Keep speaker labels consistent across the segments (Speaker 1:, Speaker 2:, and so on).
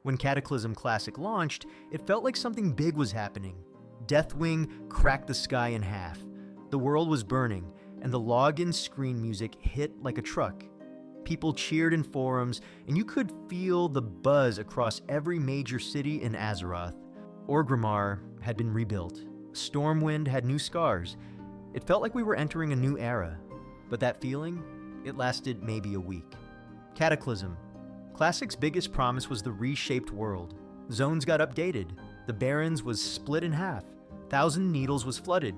Speaker 1: When Cataclysm Classic launched, it felt like something big was happening. Deathwing cracked the sky in half. The world was burning, and the login screen music hit like a truck. People cheered in forums, and you could feel the buzz across every major city in Azeroth. Orgrimmar had been rebuilt. Stormwind had new scars. It felt like we were entering a new era. But that feeling, it lasted maybe a week. Cataclysm. Classic's biggest promise was the reshaped world. Zones got updated. The Barrens was split in half. Thousand Needles was flooded.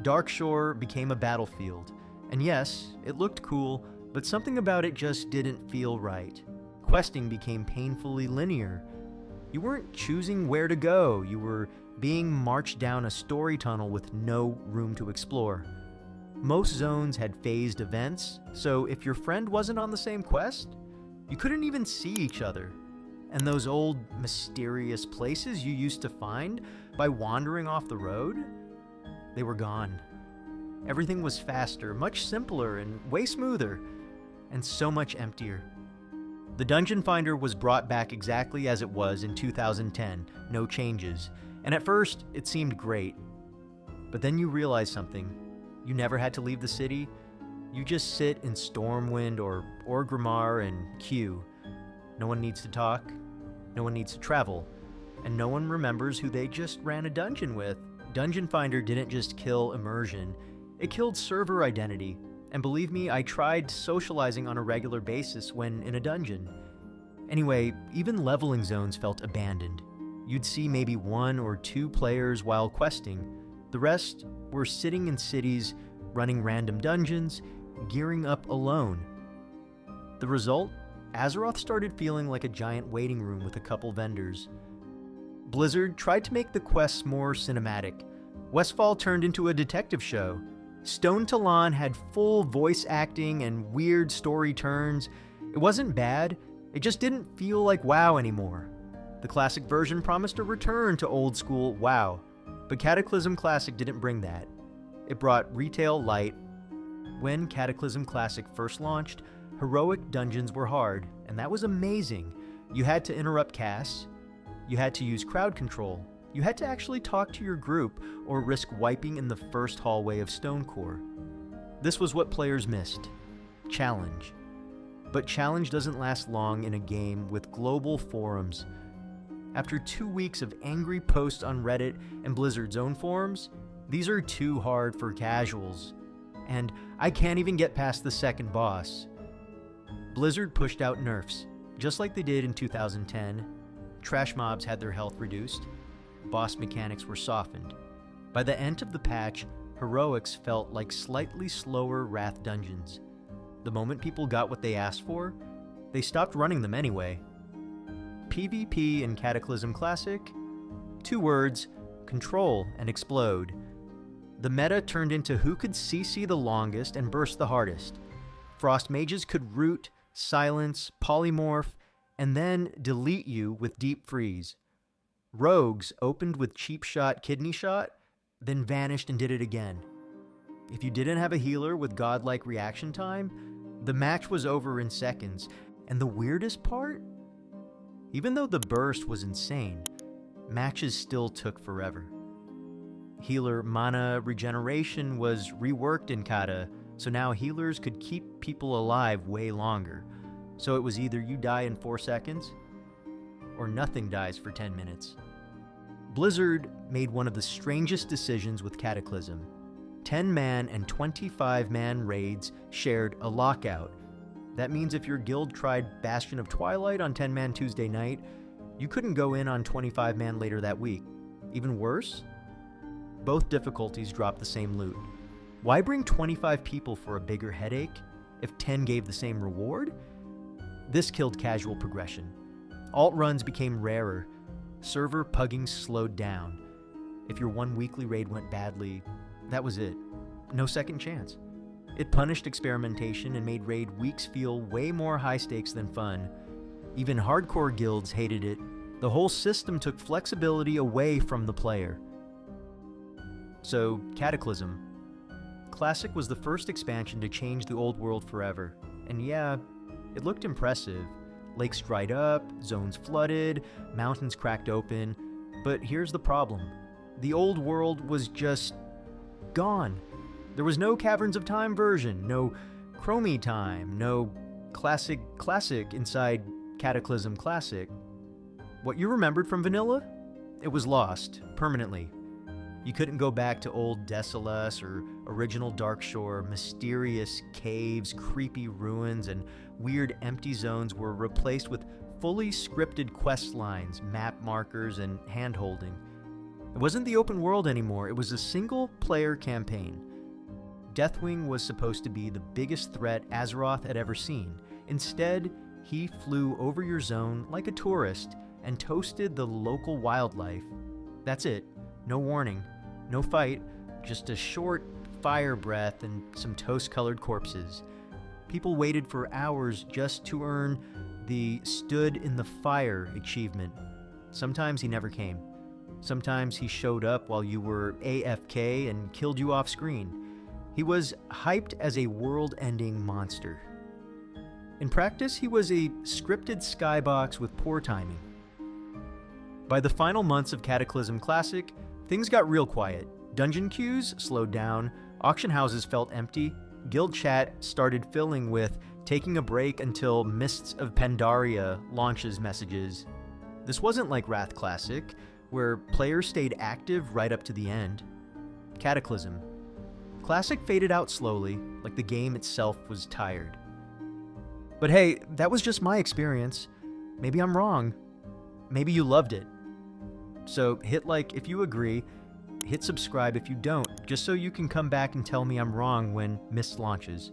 Speaker 1: Darkshore became a battlefield. And yes, it looked cool, but something about it just didn't feel right. Questing became painfully linear. You weren't choosing where to go, you were being marched down a story tunnel with no room to explore. Most zones had phased events, so if your friend wasn't on the same quest, you couldn't even see each other. And those old, mysterious places you used to find by wandering off the road, they were gone. Everything was faster, much simpler, and way smoother, and so much emptier. The Dungeon Finder was brought back exactly as it was in 2010, no changes, and at first it seemed great. But then you realize something. You never had to leave the city. You just sit in Stormwind or Orgrimmar and queue. No one needs to talk, no one needs to travel, and no one remembers who they just ran a dungeon with. Dungeon Finder didn't just kill immersion, it killed server identity. And believe me, I tried socializing on a regular basis when in a dungeon. Anyway, even leveling zones felt abandoned. You'd see maybe 1 or 2 players while questing. The rest were sitting in cities, running random dungeons, gearing up alone. The result? Azeroth started feeling like a giant waiting room with a couple vendors. Blizzard tried to make the quests more cinematic. Westfall turned into a detective show. Stone Talon had full voice acting and weird story turns. It wasn't bad, it just didn't feel like WoW anymore. The Classic version promised a return to old school WoW, but Cataclysm Classic didn't bring that. It brought retail light. When Cataclysm Classic first launched, heroic dungeons were hard, and that was amazing. You had to interrupt casts, you had to use crowd control, you had to actually talk to your group or risk wiping in the first hallway of Stonecore. This was what players missed. Challenge. But challenge doesn't last long in a game with global forums. After 2 weeks of angry posts on Reddit and Blizzard's own forums, these are too hard for casuals. And I can't even get past the second boss. Blizzard pushed out nerfs, just like they did in 2010. Trash mobs had their health reduced. Boss mechanics were softened. By the end of the patch, heroics felt like slightly slower Wrath dungeons. The moment people got what they asked for, they stopped running them anyway. PvP in Cataclysm Classic? 2 words, control and explode. The meta turned into who could CC the longest and burst the hardest. Frost mages could root, silence, polymorph, and then delete you with deep freeze. Rogues opened with cheap shot kidney shot, then vanished and did it again. If you didn't have a healer with godlike reaction time, the match was over in seconds. And the weirdest part? Even though the burst was insane, matches still took forever. Healer mana regeneration was reworked in Kata, so now healers could keep people alive way longer. So it was either you die in 4 seconds, or nothing dies for 10 minutes. Blizzard made one of the strangest decisions with Cataclysm. 10-man and 25-man raids shared a lockout. That means if your guild tried Bastion of Twilight on 10-man Tuesday night, you couldn't go in on 25-man later that week. Even worse? Both difficulties dropped the same loot. Why bring 25 people for a bigger headache if 10 gave the same reward? This killed casual progression. Alt runs became rarer. Server pugging slowed down. If your one weekly raid went badly, that was it. No second chance. It punished experimentation and made raid weeks feel way more high stakes than fun. Even hardcore guilds hated it. The whole system took flexibility away from the player. So, Cataclysm. Classic was the first expansion to change the old world forever. And yeah, it looked impressive. Lakes dried up, zones flooded, mountains cracked open. But here's the problem. The old world was just gone. There was no Caverns of Time version, no Chromie Time, no Classic inside Cataclysm Classic. What you remembered from Vanilla? It was lost, permanently. You couldn't go back to old Desolus or original Darkshore. Mysterious caves, creepy ruins, and weird empty zones were replaced with fully scripted quest lines, map markers, and hand-holding. It wasn't the open world anymore, it was a single-player campaign. Deathwing was supposed to be the biggest threat Azeroth had ever seen. Instead, he flew over your zone like a tourist and toasted the local wildlife. That's it. No warning, no fight, just a short fire breath and some toast-colored corpses. People waited for hours just to earn the Stood in the Fire achievement. Sometimes he never came. Sometimes he showed up while you were AFK and killed you off screen. He was hyped as a world-ending monster. In practice, he was a scripted skybox with poor timing. By the final months of Cataclysm Classic, things got real quiet. Dungeon queues slowed down, auction houses felt empty, guild chat started filling with taking a break until Mists of Pandaria launches messages. This wasn't like Wrath Classic, where players stayed active right up to the end. Cataclysm. Classic faded out slowly, like the game itself was tired. But hey, that was just my experience. Maybe I'm wrong. Maybe you loved it. So hit like if you agree, hit subscribe if you don't, just so you can come back and tell me I'm wrong when Mist launches.